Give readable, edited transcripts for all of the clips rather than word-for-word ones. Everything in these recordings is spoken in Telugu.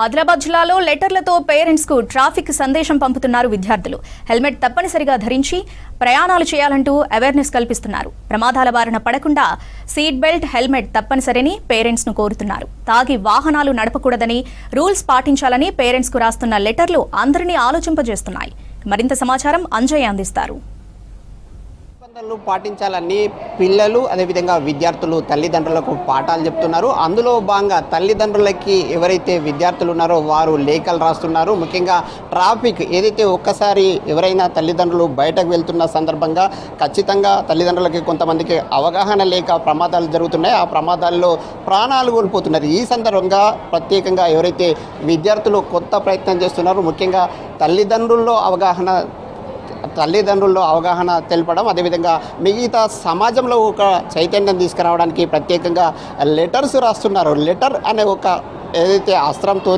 ఆదిలాబాద్ జిల్లాలో లెటర్లతో పేరెంట్స్ కు ట్రాఫిక్ సందేశం పంపుతున్నారు విద్యార్థులు. హెల్మెట్ తప్పనిసరిగా ధరించి ప్రయాణాలు చేయాలంటూ అవేర్నెస్ కల్పిస్తున్నారు. ప్రమాదాల బారిన పడకుండా సీట్ బెల్ట్, హెల్మెట్ తప్పనిసరిని పేరెంట్స్ ను కోరుతున్నారు. తాగి వాహనాలు నడపకూడదని, రూల్స్ పాటించాలని పేరెంట్స్ కు రాస్తున్న లెటర్లు అందరినీ ఆలోచింపజేస్తున్నాయి. మరింత సమాచారం అంజయ్ అందిస్తారు. నిబంధనలు పాటించాలని పిల్లలు అదేవిధంగా విద్యార్థులు తల్లిదండ్రులకు పాఠాలు చెప్తున్నారు. అందులో భాగంగా తల్లిదండ్రులకి ఎవరైతే విద్యార్థులు ఉన్నారో వారు లేఖలు రాస్తున్నారు. ముఖ్యంగా ట్రాఫిక్ ఏదైతే ఒక్కసారి ఎవరైనా తల్లిదండ్రులు బయటకు వెళ్తున్న సందర్భంగా ఖచ్చితంగా తల్లిదండ్రులకి కొంతమందికి అవగాహన లేక ప్రమాదాలు జరుగుతున్నాయి. ఆ ప్రమాదాల్లో ప్రాణాలు కోల్పోతున్నారు. ఈ సందర్భంగా ప్రత్యేకంగా ఎవరైతే విద్యార్థులు కొత్త ప్రయత్నం చేస్తున్నారు, ముఖ్యంగా తల్లిదండ్రుల్లో అవగాహన తెలపడం, అదేవిధంగా మిగతా సమాజంలో ఒక చైతన్యం తీసుకురావడానికి ప్రత్యేకంగా లెటర్స్ రాస్తున్నారు. లెటర్ అనే ఒక ఏదైతే అస్త్రంతో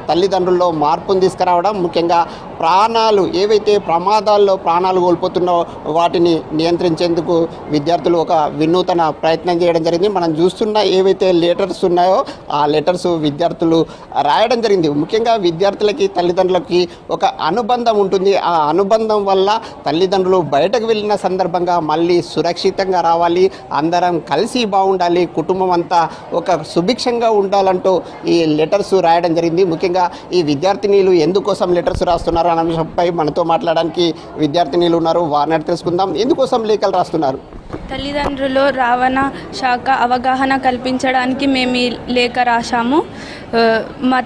తల్లిదండ్రుల్లో మార్పును తీసుకురావడం, ముఖ్యంగా ప్రాణాలు ఏవైతే ప్రమాదాల్లో ప్రాణాలు కోల్పోతున్నో వాటిని నియంత్రించేందుకు విద్యార్థులు ఒక వినూతన ప్రయత్నం చేయడం జరిగింది. మనం చూస్తున్న ఏవైతే లెటర్స్ ఉన్నాయో ఆ లెటర్స్ విద్యార్థులు రాయడం జరిగింది. ముఖ్యంగా విద్యార్థులకి తల్లిదండ్రులకి ఒక అనుబంధం ఉంటుంది. ఆ అనుబంధం వల్ల తల్లిదండ్రులు బయటకు వెళ్ళిన సందర్భంగా మళ్ళీ సురక్షితంగా రావాలి, అందరం కలిసి బాగుండాలి, కుటుంబం అంతా ఒక సుభిక్షంగా ఉండాలంటూ ఈ లెటర్స్ రాయడం జరిగింది. ముఖ్యంగా ఈ విద్యార్థినీలు ఎందుకోసం లెటర్స్ రాస్తున్నారు అనే అంశంపై మనతో మాట్లాడడానికి విద్యార్థినీలు ఉన్నారు. వారిని తెలుసుకుందాం. ఎందుకోసం లేఖలు రాస్తున్నారు? తల్లిదండ్రులు రవాణా శాఖ అవగాహన కల్పించడానికి మేము ఈ లేఖ రాశాము. మా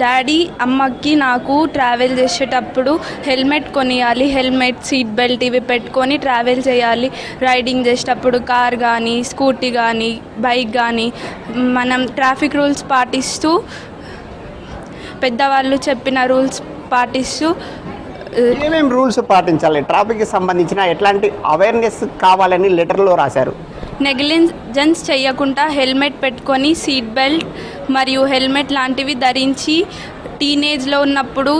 డాడీ అమ్మకి నాకు ట్రావెల్ చేసేటప్పుడు హెల్మెట్ కొనియాలి, హెల్మెట్, సీట్ బెల్ట్ ఇవి పెట్టుకొని ట్రావెల్ చేయాలి. రైడింగ్ చేసేటప్పుడు కార్ కానీ, స్కూటీ కానీ, బైక్ కానీ మనం ట్రాఫిక్ రూల్స్ పాటిస్తూ, పెద్దవాళ్ళు చెప్పిన రూల్స్ పాటిస్తూ ఏమేమి రూల్స్ పాటించాలి, ట్రాఫిక్కి సంబంధించిన ఎట్లాంటి అవేర్నెస్ కావాలని లెటర్లో రాశారు? నెగ్లిజెన్స్ చేయకుండా హెల్మెట్ పెట్టుకొని, సీట్ బెల్ట్ మరియు హెల్మెట్ లాంటివి ధరించి, టీనేజ్లో ఉన్నప్పుడు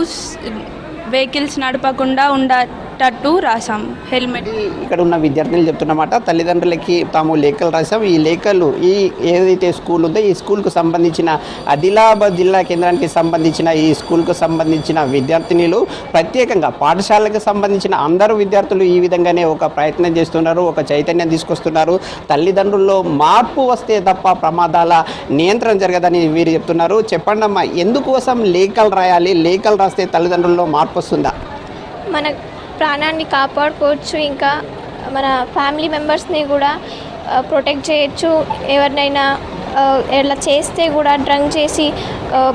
వెహికల్స్ నడపకుండా ఉండేటట్టు రాసాం. హెల్మెట్ ఇక్కడ ఉన్న విద్యార్థులు చెప్తున్నమాట, తల్లిదండ్రులకి తాము లేఖలు రాసాం. ఈ లేఖలు ఈ ఏదైతే స్కూల్ ఉందో ఈ స్కూల్కు సంబంధించిన ఆదిలాబాద్ జిల్లా కేంద్రానికి సంబంధించిన ఈ స్కూల్కు సంబంధించిన విద్యార్థినిలు ప్రత్యేకంగా పాఠశాలకు సంబంధించిన అందరూ విద్యార్థులు ఈ విధంగానే ఒక ప్రయత్నం చేస్తున్నారు, ఒక చైతన్యం తీసుకొస్తున్నారు. తల్లిదండ్రుల్లో మార్పు వస్తే తప్ప ప్రమాదాల నియంత్రణ జరగదని వీరు చెప్తున్నారు. చెప్పండి అమ్మా, ఎందుకోసం లేఖలు రాయాలి? లేఖలు రాస్తే తల్లిదండ్రుల్లో మార్పు వస్తుందా? మన ప్రాణాన్ని కాపాడుకోవచ్చు, ఇంకా మన ఫ్యామిలీ మెంబర్స్ని కూడా ప్రొటెక్ట్ చేయొచ్చు. ఎవరినైనా ఇలా చేస్తే కూడా డ్రంక్ చేసి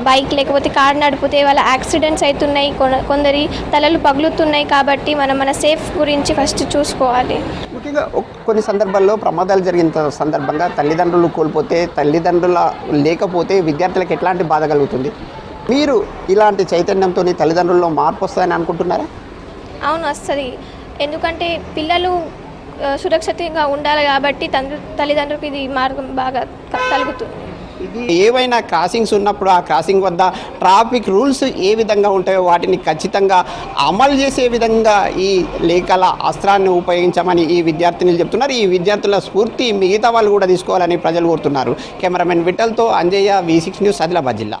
బైక్ లేకపోతే కార్ నడిపితే వాళ్ళ యాక్సిడెంట్స్ అవుతున్నాయి, కొందరి తలలు పగులుతున్నాయి. కాబట్టి మనం మన సేఫ్ గురించి ఫస్ట్ చూసుకోవాలి. ముఖ్యంగా కొన్ని సందర్భాల్లో ప్రమాదాలు జరిగిన సందర్భంగా తల్లిదండ్రులు కోల్పోతే, తల్లిదండ్రుల లేకపోతే విద్యార్థులకు ఎట్లాంటి బాధ కలుగుతుంది? మీరు ఇలాంటి చైతన్యంతో తల్లిదండ్రుల్లో మార్పు వస్తుందని అనుకుంటున్నారా? అవును, వస్తుంది. ఎందుకంటే పిల్లలు సురక్షితంగా ఉండాలి కాబట్టి తల్లిదండ్రులకు ఇది మార్గం బాగా కలుగుతుంది. ఇది ఏవైనా క్రాసింగ్స్ ఉన్నప్పుడు ఆ క్రాసింగ్ వద్ద ట్రాఫిక్ రూల్స్ ఏ విధంగా ఉంటాయో వాటిని ఖచ్చితంగా అమలు చేసే విధంగా ఈ లేఖల అస్త్రాన్ని ఉపయోగించమని ఈ విద్యార్థినులు చెప్తున్నారు. ఈ విద్యార్థుల స్ఫూర్తి మిగతా వాళ్ళు కూడా తీసుకోవాలని ప్రజలు కోరుతున్నారు. కెమెరామెన్ విఠల్తో అంజయ్య, V6 న్యూస్, ఆదిలాబాద్ జిల్లా.